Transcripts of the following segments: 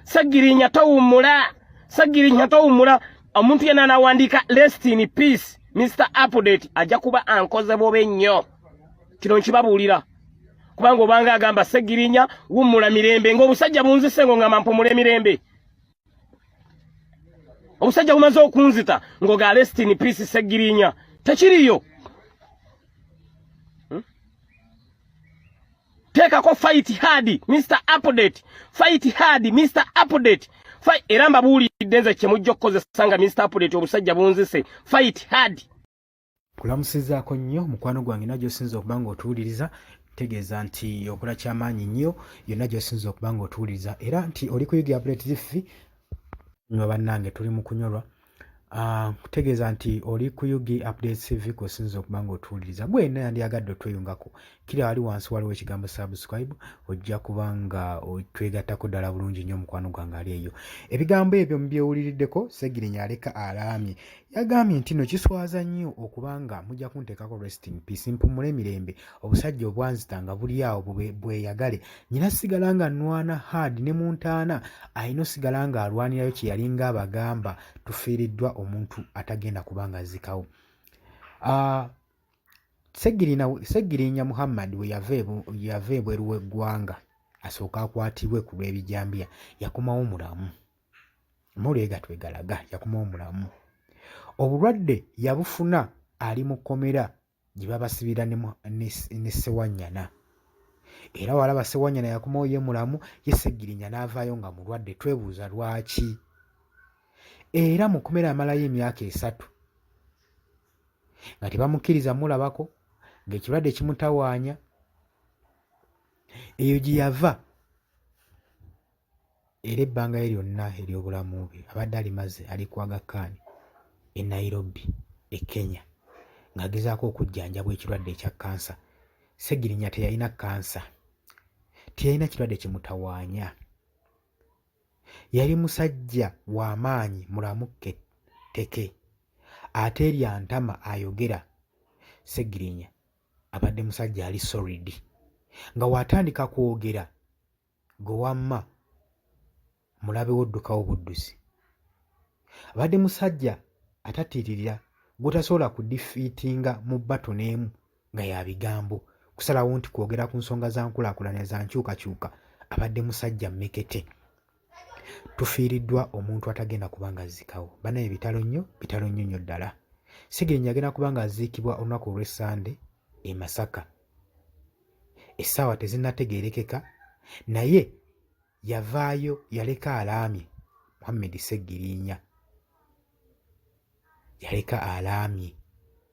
Segirinya towumula omuntu yena nawandika rest in peace Mr. Update ajja kuba ankoze bobe nnyo kino nkibabuulira kubanga obanga agamba Segirinya wumula mirembe ng'obusajja bunzise ngo ngamba mpumule mirembe obusajja bumaze okunzita ngo ga rest in peace Segirinya tekiriyo Tekako fight hard Mr. Update fight hard Mr. Update fight eramba buulidde nze kyemujja okukozesa nga Mr. Update obusajja bunzise fight hard kulamusizaako nnyo mukwano gwange najjo sinza okuba nga otuwuliriza tegeeza nti okola kyamaanyi nnyo yonna gy'osinza okuba nga otuwuliriza era nti oli kuyiga Update TV nywa bannange tuli mu kunyolwa kutegeeza nti oli ku Yugi Update TV kw'osinza okuba nga otuwuliriza gwe yenna yandiyagadde otweyungako kiri wali wansi waliwo ekigambo subscribe ojja kuba nga otwegattako ddala bulungi nnyo mukwano gwange ali eyo ebigambo ebyo mubyewuliriddeko Segirinya aleka alaamye yagambye nti no kiswaza nnyo okubanga mujja kunteekako rest in peace mpumule emirembe obusajja obwanzita nga buli awo bweyagale nyina sigala nga nwana hard ne muntaana ayina osigala nga alwanirayo kye yalinga abagamba tufiiriddwa omuntu atagenda kubanga azikawo Segirinya Muhammad we yava ebweru w'eggwanga asooka akwatibwe ku lw'ebijambiya yakomawo mulamu muleega twegalaga yakomawo mulamu obulwadde yabufuna ali mu kkomera gye babasibira ne Ssewanyana era walaba Ssewanyana yakomawo ye mulamu ye Segirinya n'avaayo nga mulwadde twebuuza lwaki era mu kkomera amalayo emyaka 3 nga tebamukkiriza mulabako ng'ekirwadde kimutawaanya eyo gye yava era ebbanga lye lyonna ery'obulamu bwe abadde alimaze ali ku Aga Khan e Nairobi e Kenya ng'agezaako okujjanjabwa ekirwadde ekya kansa Segirinya teyalina kansa teyalina kirwadde kimutawaanya yali musajja w'amaanyi mulamu teke ate erya ntama ayogera Segirinya abadde musajja ali solid nga watandika kwogera gwe wamma mulabe woddukawo buddusi abadde musajja atatiirira gw'otasobola kudifiitinga mu bbato n'emu nga ya bigambo kusalawo nti kwogera ku nsonga za nkulaakulana za nkyukakyuka abadde musajja mmekete tufiiriddwa omuntu atagenda kubanga azikawo banaye bitalo nnyo ddala Segirinya agenda kubanga aziikibwa olunaku olw'Essande e Masaka essaawa tezinnategeerekeka naye yavaayo yaleka alaamye Muhammad Segirinya yaleka alaamye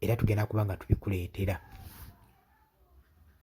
era tugenda kubanga tubikuleetera